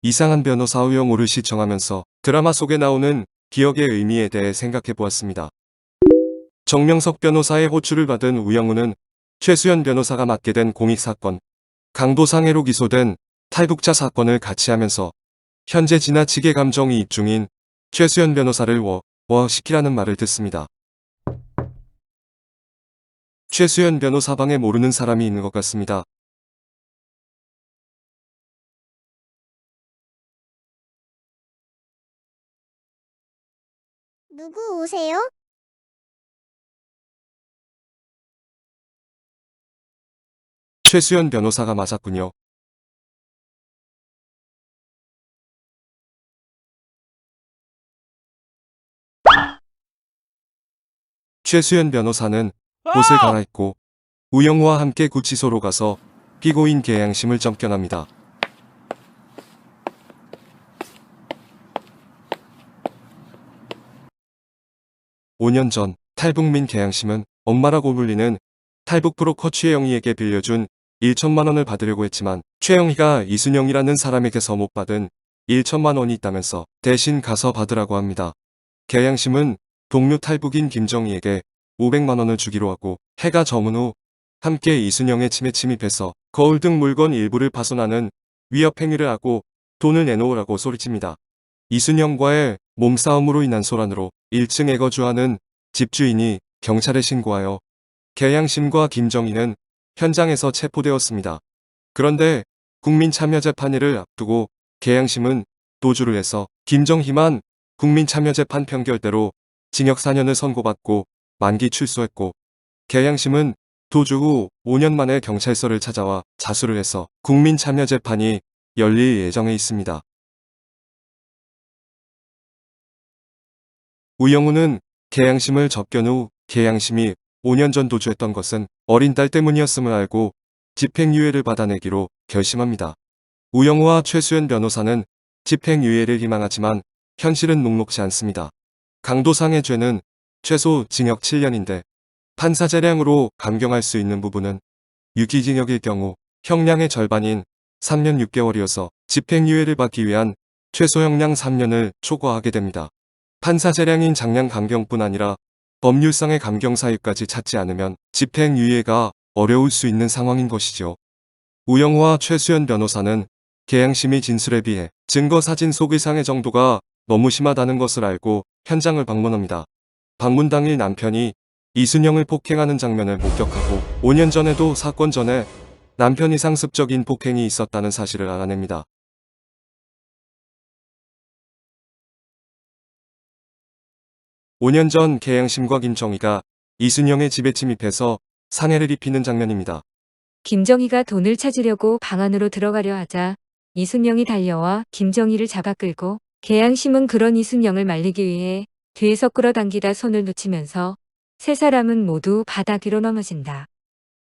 이상한 변호사 우영우를 시청하면서 드라마 속에 나오는 기억의 의미에 대해 생각해 보았습니다. 정명석 변호사의 호출을 받은 우영우는 최수연 변호사가 맡게 된 공익사건, 강도상해로 기소된 탈북자 사건을 같이 하면서 현재 지나치게 감정이입 중인 최수연 변호사를 시키라는 말을 듣습니다. 최수연 변호사 방에 모르는 사람이 있는 것 같습니다. 누구 오세요? 최수연 변호사가 맞았군요. 최수연 변호사는 옷을 갈아입고 우영우와 함께 구치소로 가서 피고인 계양심을 접견합니다. 5년 전 탈북민 계양심은 엄마라고 불리는 탈북 브로커 최영희에게 빌려준 1천만 원을 받으려고 했지만 최영희가 이순영이라는 사람에게서 못 받은 1천만 원이 있다면서 대신 가서 받으라고 합니다. 계양심은 동료 탈북인 김정희에게 500만 원을 주기로 하고 해가 저문 후 함께 이순영의 집에 침입해서 거울 등 물건 일부를 파손하는 위협 행위를 하고 돈을 내놓으라고 소리칩니다. 이순영과의 몸싸움으로 인한 소란으로 1층에 거주하는 집주인이 경찰에 신고하여 계양심과 김정희는 현장에서 체포되었습니다. 그런데 국민참여재판일을 앞두고 계양심은 도주를 해서 김정희만 국민참여재판 판결대로 징역 4년을 선고받고 만기 출소했고 계양심은 도주 후 5년 만에 경찰서를 찾아와 자수를 해서 국민참여재판이 열릴 예정에 있습니다. 우영우는 계양심을 접견 후 계양심이 5년 전 도주했던 것은 어린 딸 때문이었음을 알고 집행유예를 받아내기로 결심합니다. 우영우와 최수연 변호사는 집행유예를 희망하지만 현실은 녹록지 않습니다. 강도상해 죄는 최소 징역 7년인데 판사 재량으로 감경할 수 있는 부분은 유기징역일 경우 형량의 절반인 3년 6개월이어서 집행유예를 받기 위한 최소 형량 3년을 초과하게 됩니다. 판사 재량인 장량 감경뿐 아니라 법률상의 감경 사유까지 찾지 않으면 집행유예가 어려울 수 있는 상황인 것이죠. 우영우와 최수연 변호사는 계양심의 진술에 비해 증거 사진 속의 상해 정도가 너무 심하다는 것을 알고 현장을 방문합니다. 방문 당일 남편이 이순영을 폭행하는 장면을 목격하고 5년 전에도 사건 전에 남편이 상습적인 폭행이 있었다는 사실을 알아냅니다. 5년 전 계양심과 김정희가 이순영의 집에 침입해서 상해를 입히는 장면입니다. 김정희가 돈을 찾으려고 방 안으로 들어가려 하자 이순영이 달려와 김정희를 잡아 끌고 계양심은 그런 이순영을 말리기 위해 뒤에서 끌어당기다 손을 놓치면서 세 사람은 모두 바닥 위로 넘어진다.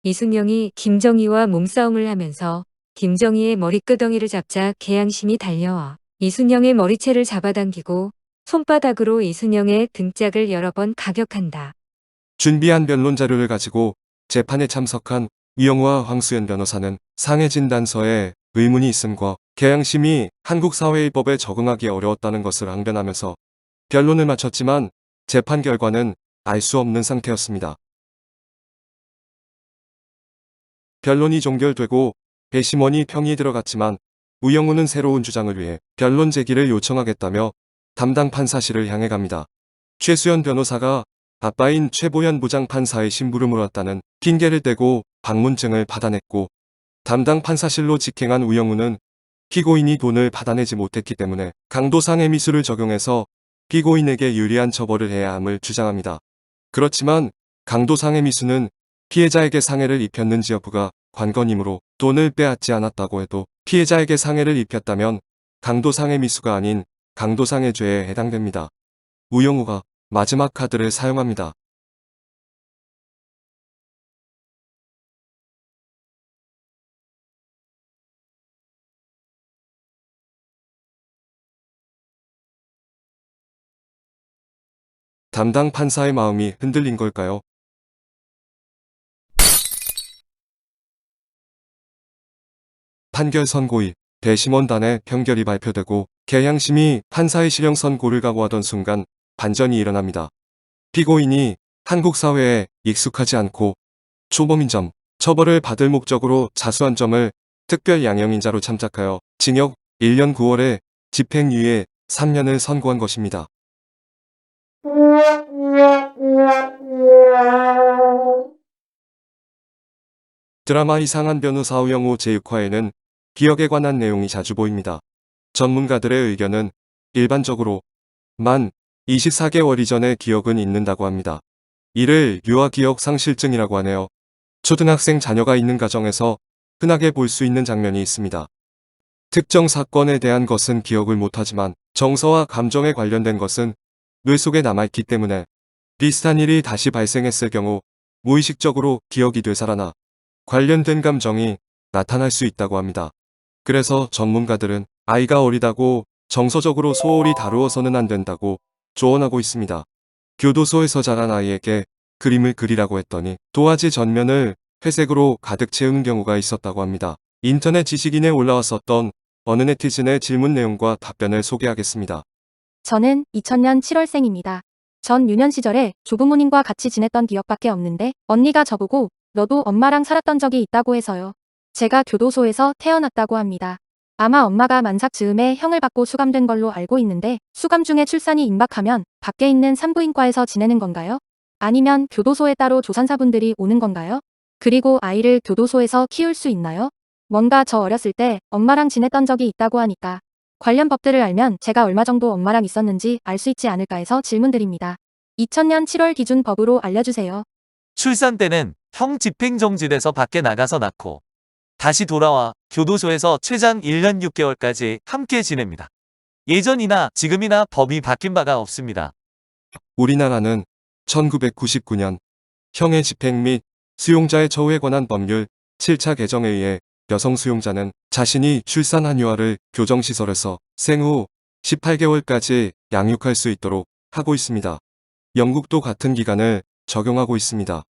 이순영이 김정희와 몸싸움을 하면서 김정희의 머리끄덩이를 잡자 계양심이 달려와 이순영의 머리채를 잡아당기고 손바닥으로 이순영의 등짝을 여러 번 가격한다. 준비한 변론 자료를 가지고 재판에 참석한 우영우와 황수연 변호사는 상해 진단서에 의문이 있음과 계양심이 한국 사회의 법에 적응하기 어려웠다는 것을 항변하면서 변론을 마쳤지만 재판 결과는 알 수 없는 상태였습니다. 변론이 종결되고 배심원이 평이 들어갔지만 우영우는 새로운 주장을 위해 변론 제기를 요청하겠다며 담당 판사실을 향해 갑니다. 최수연 변호사가 아빠인 최보현 부장판사의 심부름을 왔다는 핑계를 대고 방문증을 받아냈고 담당 판사실로 직행한 우영우는 피고인이 돈을 받아내지 못했기 때문에 강도상해 미수를 적용해서 피고인에게 유리한 처벌을 해야 함을 주장합니다. 그렇지만 강도상해 미수는 피해자에게 상해를 입혔는지 여부가 관건이므로 돈을 빼앗지 않았다고 해도 피해자에게 상해를 입혔다면 강도상해 미수가 아닌 강도상해죄에 해당됩니다. 우영우가 마지막 카드를 사용합니다. 담당 판사의 마음이 흔들린 걸까요? 판결 선고일 배심원단의 판결이 발표되고 계양심이 판사의 실형 선고를 각오하던 순간 반전이 일어납니다. 피고인이 한국 사회에 익숙하지 않고 초범인 점, 처벌을 받을 목적으로 자수한 점을 특별 양형인자로 참작하여 징역 1년 9월에 집행유예 3년을 선고한 것입니다. 드라마 이상한 변호사 오영호 제6화에는 기억에 관한 내용이 자주 보입니다. 전문가들의 의견은 일반적으로 만 24개월 이전의 기억은 잊는다고 합니다. 이를 유아기억 상실증이라고 하네요. 초등학생 자녀가 있는 가정에서 흔하게 볼 수 있는 장면이 있습니다. 특정 사건에 대한 것은 기억을 못하지만 정서와 감정에 관련된 것은 뇌 속에 남아있기 때문에 비슷한 일이 다시 발생했을 경우 무의식적으로 기억이 되살아나 관련된 감정이 나타날 수 있다고 합니다. 그래서 전문가들은 아이가 어리다고 정서적으로 소홀히 다루어서는 안 된다고 조언하고 있습니다. 교도소에서 자란 아이에게 그림을 그리라고 했더니 도화지 전면을 회색으로 가득 채우는 경우가 있었다고 합니다. 인터넷 지식인에 올라왔었던 어느 네티즌의 질문 내용과 답변을 소개하겠습니다. 저는 2000년 7월생입니다. 전 유년 시절에 조부모님과 같이 지냈던 기억밖에 없는데 언니가 저보고 너도 엄마랑 살았던 적이 있다고 해서요. 제가 교도소에서 태어났다고 합니다. 아마 엄마가 만삭 즈음에 형을 받고 수감된 걸로 알고 있는데 수감 중에 출산이 임박하면 밖에 있는 산부인과에서 지내는 건가요? 아니면 교도소에 따로 조산사분들이 오는 건가요? 그리고 아이를 교도소에서 키울 수 있나요? 뭔가 저 어렸을 때 엄마랑 지냈던 적이 있다고 하니까 관련 법들을 알면 제가 얼마 정도 엄마랑 있었는지 알 수 있지 않을까 해서 질문드립니다. 2000년 7월 기준 법으로 알려주세요. 출산 때는 형 집행정지돼서 밖에 나가서 낳고 다시 돌아와 교도소에서 최장 1년 6개월까지 함께 지냅니다. 예전이나 지금이나 법이 바뀐 바가 없습니다. 우리나라는 1999년 형의 집행 및 수용자의 처우에 관한 법률 7차 개정에 의해 여성 수용자는 자신이 출산한 유아를 교정시설에서 생후 18개월까지 양육할 수 있도록 하고 있습니다. 영국도 같은 기간을 적용하고 있습니다.